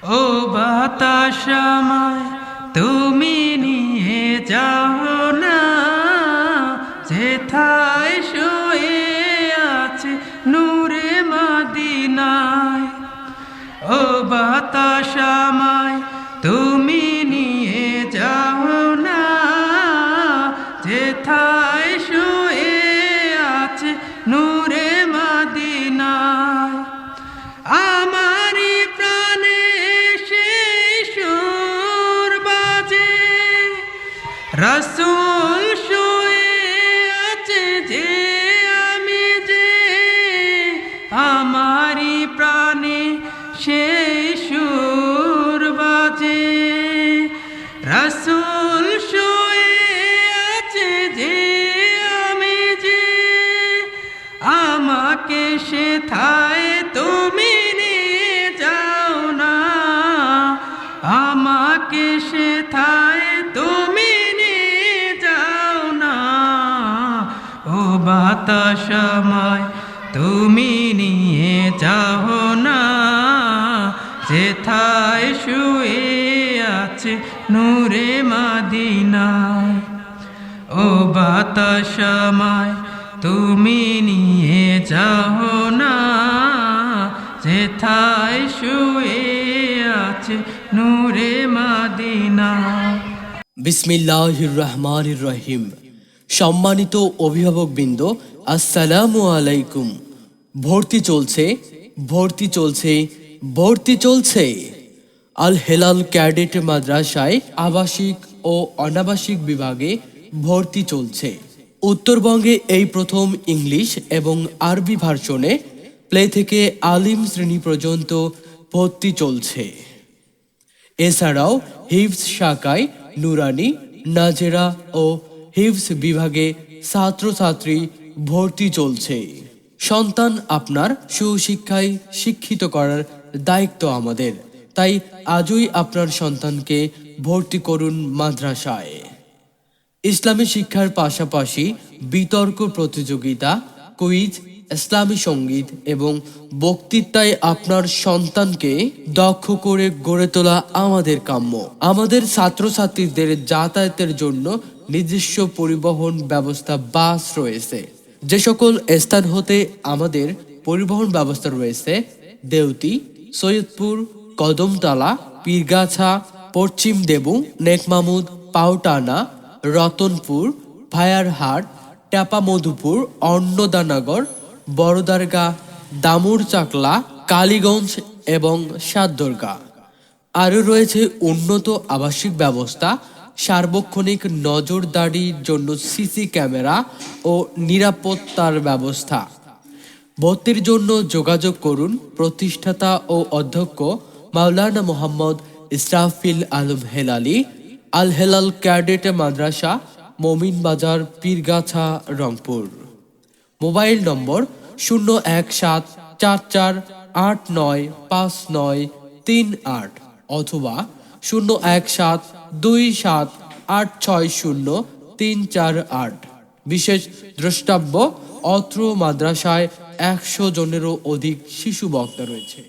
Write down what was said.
ও বাতাস আমায় তুমি নিয়ে যাও না, যেথায় শুয়ে আছে নূরে মদিনায়। ও বাতাস আমায় তুমি নিয়ে যাও না, যেথায় শুয়ে আছে নূরে মদিনায়। আমারি প্রাণে সেই সুর বাজে, রাসূল শুয়ে আছে যে আমি যে। আমারি প্রাণে সেই সুর বাজে, রাসূল শুয়ে আছে যে আমি যে। আমাকে সেথায় তুমি নিয়ে যাও না, আমাকে সেথায় তুমি নিয়ে যাও না। ও বাতাস আমায় তুমি নিয়ে যাও না, যেথায় শুয়ে আছে নূরে মদিনায়। ও বাতাস আমায় তুমি নিয়ে যাও না, যেথায় শুয়ে আছে নূরে মদিনায়। বিসমিল্লাহির রহমানির রহিম। সম্মানিত অভিভাবকবৃন্দ, আসসালামু আলাইকুম। ভর্তি চলছে, ভর্তি চলছে, ভর্তি চলছে। আল হেলাল ক্যাডেট মাদ্রাসায় আবাসিক ও অনাবাসিক বিভাগে ভর্তি চলছে। উত্তরবঙ্গে এই প্রথম ইংলিশ এবং আরবি ভার্সনে প্লে থেকে আলিম শ্রেণী পর্যন্ত ভর্তি চলছে। এছাড়াও হিফজ শাখায় নুরানি, নাজেরা ও হিফজ বিভাগে ছাত্রছাত্রী ভর্তি চলছে। সন্তান আপনার সুশিক্ষায় শিক্ষিত করার দায়িত্ব আমাদের, তাই আজই আপনার সন্তানকে ভর্তি করুন মাদ্রাসায়। ইসলামী শিক্ষার পাশাপাশি বিতর্ক প্রতিযোগিতা, কুইজ, ইসলামী সঙ্গীত এবং বক্তৃতায় আপনার সন্তানকে দক্ষ করে গড়ে তোলা আমাদের কাম্য। আমাদের ছাত্রছাত্রীদের যাতায়াতের জন্য নিজস্ব পরিবহন ব্যবস্থা বাস রয়েছে। যে সকল স্থান হতে আমাদের পরিবহন ব্যবস্থা রয়েছে: দেউতি, সৈয়দপুর, কদমতলা, পীরগাছা, পশ্চিম দেবু, নেকমামুদ, পাউটানা, রতনপুর, ভায়ারহাট, টেপামধুপুর, অন্নদানগর, বড়দারগা, দামুরচাকলা, কালীগঞ্জ এবং সাতদরগা। আরও রয়েছে উন্নত আবাসিক ব্যবস্থা, সার্বক্ষণিক নজরদারির জন্য সিসি ক্যামেরা ও নিরাপত্তার ব্যবস্থা। ভর্তির জন্য যোগাযোগ করুন প্রতিষ্ঠাতা ও অধ্যক্ষ মাওলানা মোহাম্মদ ইসরাফিল আলম হেলালি, আল হেলাল ক্যাডেট মাদ্রাসা, মমিন বাজার, পীরগাছা, রংপুর। মোবাইল নম্বর 01744895938 অথবা 01727860348। বিশেষ দ্রষ্টব্য: অত্র মাদ্রাসায় 100 জনেরও অধিক শিশু বক্তা রয়েছে।